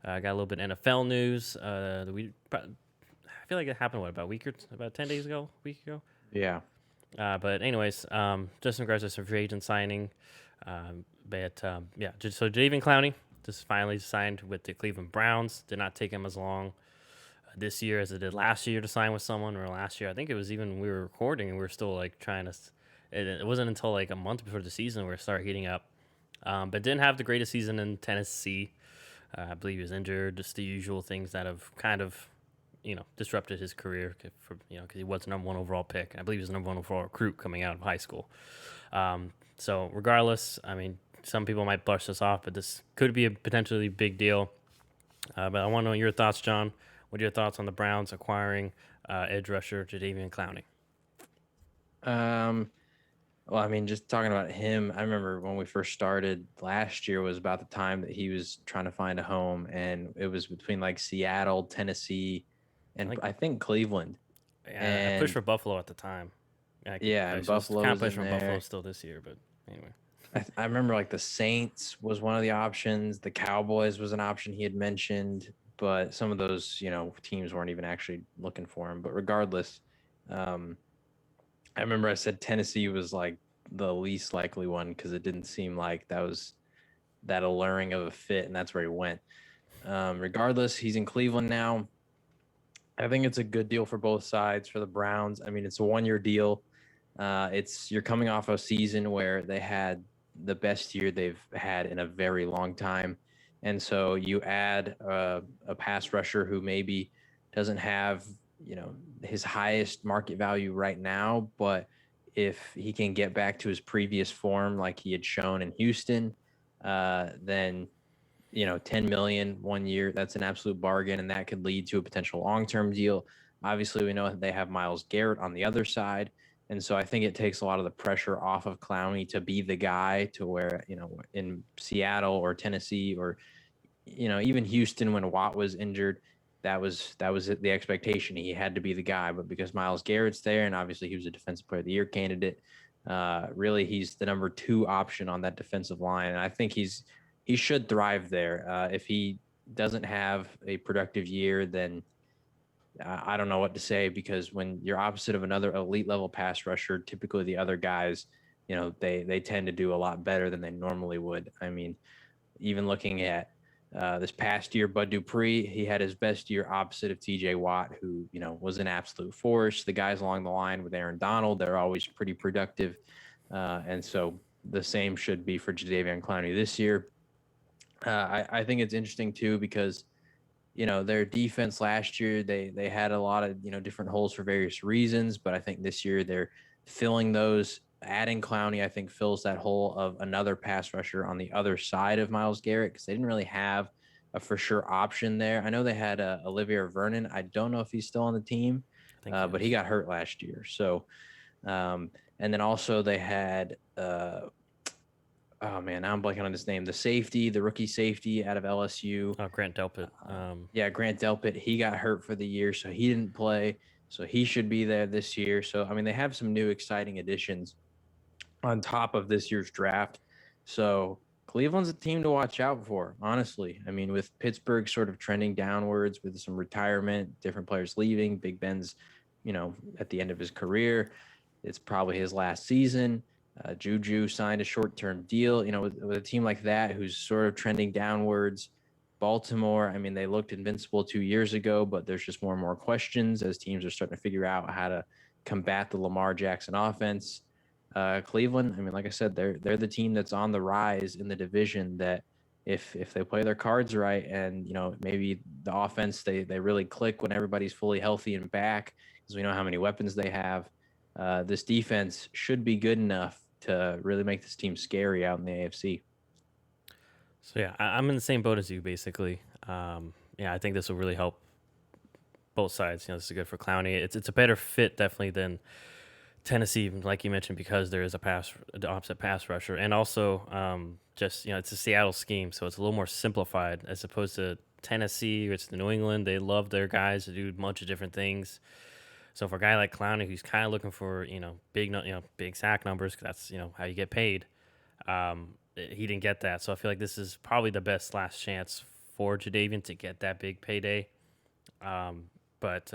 Got a little bit of NFL news. I feel like it happened about 10 days ago, a week ago. Yeah. But anyways, just in regards to some free agent signing, so Jadeveon Clowney just finally signed with the Cleveland Browns. Did not take him as long this year as it did last year to sign with someone. Or last year, I think it was even we were recording and we were still like trying to. It wasn't until like a month before the season where it started heating up. But didn't have the greatest season in Tennessee. I believe he was injured. Just the usual things that have kind of disrupted his career because he was the number one overall pick. I believe he was the number one overall recruit coming out of high school. So regardless, I mean, some people might brush this off, but this could be a potentially big deal. But I want to know your thoughts, John. What are your thoughts on the Browns acquiring edge rusher Jadeveon Clowney? Um, well, I mean, just talking about him, I remember when we first started last year was about the time that he was trying to find a home, and it was between like Seattle, Tennessee, and Like, I think Cleveland. yeah, I pushed And for Buffalo at the time. yeah, I and still Buffalo kind of was push in from Buffalo there. still this year, but anyway. I remember like the Saints was one of the options. The Cowboys was an option he had mentioned, but some of those, teams weren't even actually looking for him. But regardless, um, I remember I said Tennessee was like the least likely one because it didn't seem like that was that alluring of a fit, and that's where he went. Regardless, he's in Cleveland now. I think it's a good deal for both sides for the Browns. I mean, it's a 1 year deal. It's you're coming off a season where they had the best year they've had in a very long time, and so you add a pass rusher who maybe doesn't have his highest market value right now, but if he can get back to his previous form like he had shown in Houston, then 10 million 1 year, that's an absolute bargain, and that could lead to a potential long-term deal. Obviously, we know that they have Myles Garrett on the other side. And so I think it takes a lot of the pressure off of Clowney to be the guy to where, in Seattle or Tennessee or, even Houston when Watt was injured, that was the expectation. He had to be the guy. But because Myles Garrett's there, and obviously he was a defensive player of the year candidate, really he's the number 2 option on that defensive line. And I think he should thrive there. If he doesn't have a productive year, then I don't know what to say, because when you're opposite of another elite level pass rusher, typically the other guys, they tend to do a lot better than they normally would. I mean, even looking at this past year, Bud Dupree, he had his best year opposite of TJ Watt, who, was an absolute force. The guys along the line with Aaron Donald, they're always pretty productive. And so the same should be for Jadeveon Clowney this year. I think it's interesting too because their defense last year they had a lot of different holes for various reasons, but I think this year they're filling those. Adding Clowney, I think, fills that hole of another pass rusher on the other side of Myles Garrett, because they didn't really have a for sure option there. I know they had Olivier Vernon. I don't know if he's still on the team, I think he but he is. got hurt last year. So, and then also they had oh man, now I'm blanking on his name. The rookie safety out of LSU. Oh, Grant Delpit. Yeah, Grant Delpit. He got hurt for the year, so he didn't play. So he should be there this year. So I mean, they have some new exciting additions on top of this year's draft. So Cleveland's a team to watch out for, honestly. I mean, with Pittsburgh sort of trending downwards with some retirement, different players leaving, Big Ben's, at the end of his career, it's probably his last season. Juju signed a short-term deal, with a team like that who's sort of trending downwards. Baltimore, I mean, they looked invincible 2 years ago, but there's just more and more questions as teams are starting to figure out how to combat the Lamar Jackson offense. Cleveland, I mean, like I said, they're the team that's on the rise in the division. That if they play their cards right, and maybe the offense they really click when everybody's fully healthy and back, because we know how many weapons they have. This defense should be good enough to really make this team scary out in the AFC. So yeah, I'm in the same boat as you basically. Yeah, I think this will really help both sides. This is good for Clowney. It's a better fit definitely than Tennessee, like you mentioned, because there is the opposite pass rusher, and also just it's a Seattle scheme, so it's a little more simplified as opposed to Tennessee, or it's the New England. They love their guys to do a bunch of different things. So for a guy like Clowney, who's kind of looking for big sack numbers, 'cause that's how you get paid. He didn't get that, so I feel like this is probably the best last chance for Jadeveon to get that big payday. But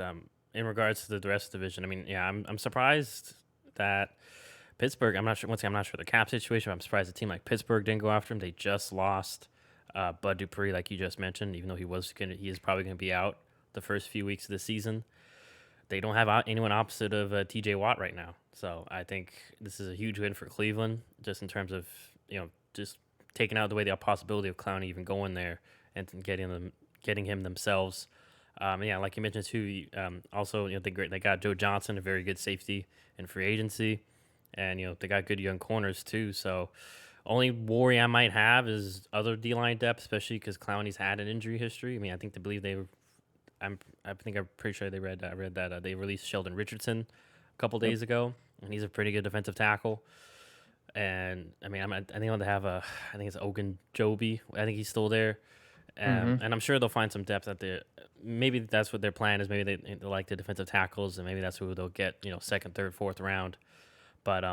in regards to the rest of the division, I mean, yeah, I'm surprised that Pittsburgh. I'm not sure. Once again, I'm not sure the cap situation. But I'm surprised a team like Pittsburgh didn't go after him. They just lost Bud Dupree, like you just mentioned. Even though he is probably gonna be out the first few weeks of the season. They don't have anyone opposite of T.J. Watt right now. So I think this is a huge win for Cleveland, just in terms of just taking out the possibility of Clowney even going there and getting him themselves. Yeah, like you mentioned too. Also, they got Joe Johnson, a very good safety in free agency, and they got good young corners too. So only worry I might have is other D line depth, especially because Clowney's had an injury history. I mean, I think to believe I'm pretty sure I read that they released Sheldon Richardson a couple Yep. days ago, and he's a pretty good defensive tackle. And I mean, I think they have I think it's Ogun Joby. I think he's still there. Mm-hmm. And I'm sure they'll find some depth at the. Maybe that's what their plan is. Maybe they like the defensive tackles, and maybe that's who they'll get. Second, third, fourth round. But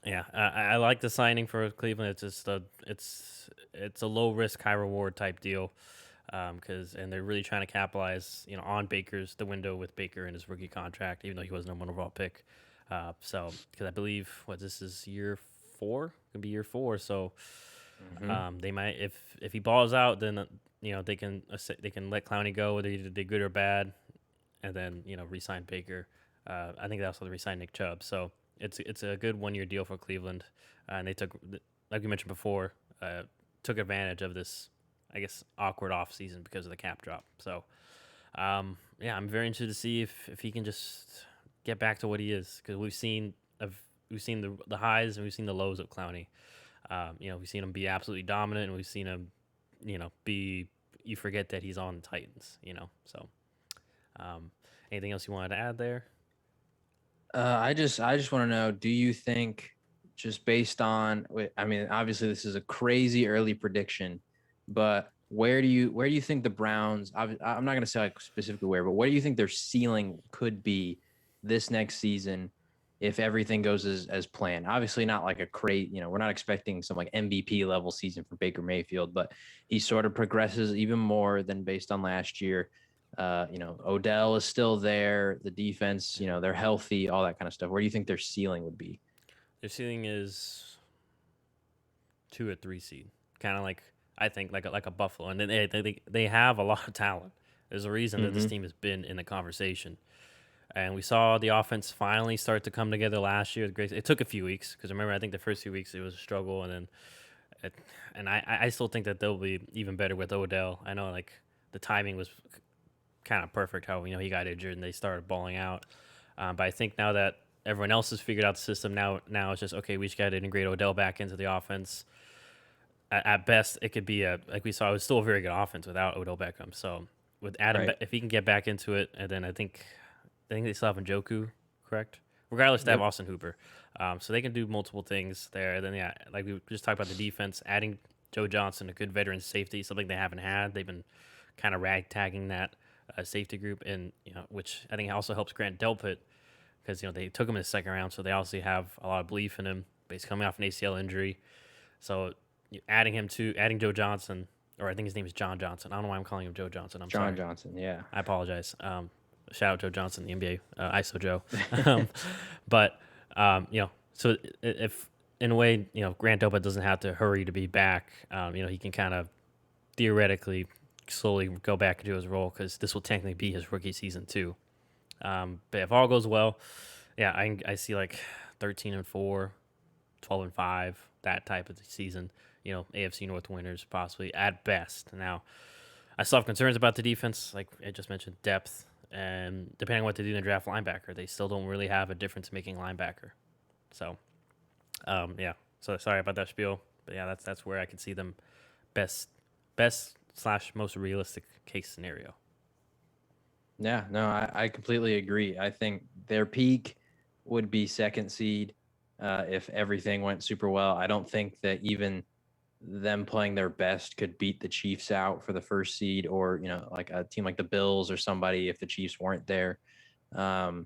yeah, I like the signing for Cleveland. It's just it's a low risk, high reward type deal. And they're really trying to capitalize, on the window with Baker and his rookie contract, even though he wasn't a one overall pick. Because I believe this is year 4, gonna be year 4. So Mm-hmm. they might, if he balls out, then they can let Clowney go, whether he did good or bad, and then re-sign Baker. I think they also re-signed Nick Chubb. So it's a good 1 year deal for Cleveland, and they took, like we mentioned before, took advantage of this, I guess, awkward off season because of the cap drop. So yeah, I'm very interested to see if he can just get back to what he is, because we've seen the highs and we've seen the lows of Clowney. We've seen him be absolutely dominant, and we've seen him, be, you forget that he's on the Titans. So anything else you wanted to add there? I just want to know, do you think, just based on, I mean, obviously this is a crazy early prediction, but where do you think the Browns, I'm not going to say like specifically where, but where do you think their ceiling could be this next season if everything goes as planned? Obviously not like a we're not expecting some like MVP level season for Baker Mayfield, but he sort of progresses even more than based on last year. Odell is still there. The defense, they're healthy, all that kind of stuff. Where do you think their ceiling would be? Their ceiling is 2 or 3 seed, kind of like, I think, like a Buffalo, and then they have a lot of talent. There's a reason that this Mm-hmm. team has been in the conversation. And we saw the offense finally start to come together last year. It took a few weeks, because remember, I think the first few weeks it was a struggle, and then I still think that they'll be even better with Odell. I know, like, the timing was kind of perfect, how he got injured and they started balling out. But I think now that everyone else has figured out the system, now it's just okay. We just got to integrate Odell back into the offense. At best, it could be like we saw. It was still a very good offense without Odell Beckham. So with Adam, Right. if he can get back into it, and then I think they still have Njoku, correct? Regardless, they have Yep. Austin Hooper, so they can do multiple things there. Then yeah, like we just talked about the defense, adding Joe Johnson, a good veteran safety, something they haven't had. They've been kind of ragtagging that safety group, and which I think also helps Grant Delpit, because they took him in the second round, so they obviously have a lot of belief in him. But he's coming off an ACL injury, so adding Joe Johnson, or I think his name is John Johnson. I don't know why I'm calling him Joe Johnson. I'm John sorry. Johnson. Yeah. I apologize. Shout out Joe Johnson, the NBA, ISO Joe. um, but so if in a way, Grant Delpit doesn't have to hurry to be back. He can kind of theoretically slowly go back into his role, because this will technically be his rookie season too. But if all goes well, yeah, I see like 13-4, 12-5, that type of season. AFC North winners possibly at best. Now, I still have concerns about the defense, like I just mentioned, depth, and depending on what they do in the draft linebacker, they still don't really have a difference-making linebacker. So, yeah. So sorry about that spiel, but yeah, that's where I could see them best slash most realistic case scenario. Yeah, no, I completely agree. I think their peak would be second seed if everything went super well. I don't think that even them playing their best could beat the Chiefs out for the first seed, or like a team like the Bills or somebody if the Chiefs weren't there. Um,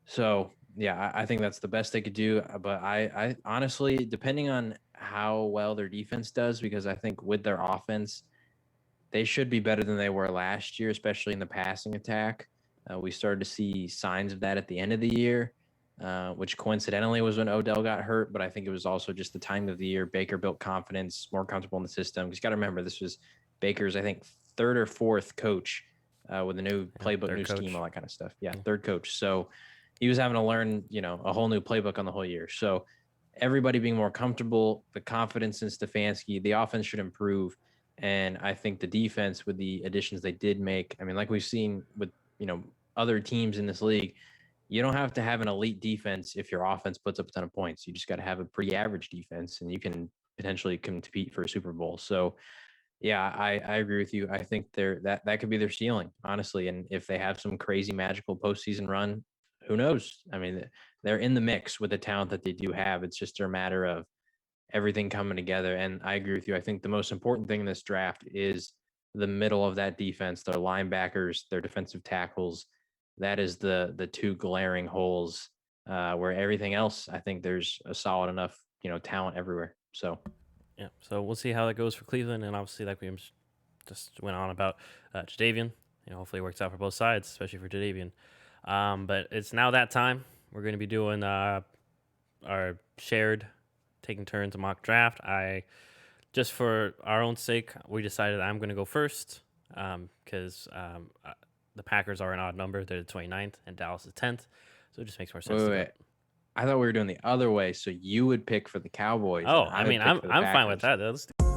so yeah, I think that's the best they could do. But I honestly, depending on how well their defense does, because I think with their offense, they should be better than they were last year, especially in the passing attack. We started to see signs of that at the end of the year, which coincidentally was when Odell got hurt. But I think it was also just the time of the year. Baker built confidence, more comfortable in the system. Because you got to remember, this was Baker's, I think, third or fourth coach with a new playbook, new scheme, all that kind of stuff. Yeah, third coach. So he was having to learn, a whole new playbook on the whole year. So everybody being more comfortable, the confidence in Stefanski, the offense should improve. And I think the defense, with the additions they did make, I mean, like we've seen with, other teams in this league, you don't have to have an elite defense if your offense puts up a ton of points. You just got to have a pretty average defense, and you can potentially compete for a Super Bowl. So, yeah, I agree with you. I think that could be their ceiling, honestly. And if they have some crazy magical postseason run, who knows? I mean, they're in the mix with the talent that they do have. It's just a matter of everything coming together. And I agree with you. I think the most important thing in this draft is the middle of that defense, their linebackers, their defensive tackles. That is the two glaring holes where everything else, I think there's a solid enough, talent everywhere. So Yeah, so we'll see how that goes for Cleveland, and obviously, like we just went on about Jadeveon, hopefully it works out for both sides, especially for Jadeveon. But it's now that time. We're going to be doing our shared, taking turns a mock draft. Just for our own sake, we decided I'm going to go first because the Packers are an odd number. They're the 29th, and Dallas is 10th, so it just makes more sense. wait. I thought we were doing the other way, so you would pick for the Cowboys. Oh, and I mean, would pick for the I'm fine with Packers. that. Let's do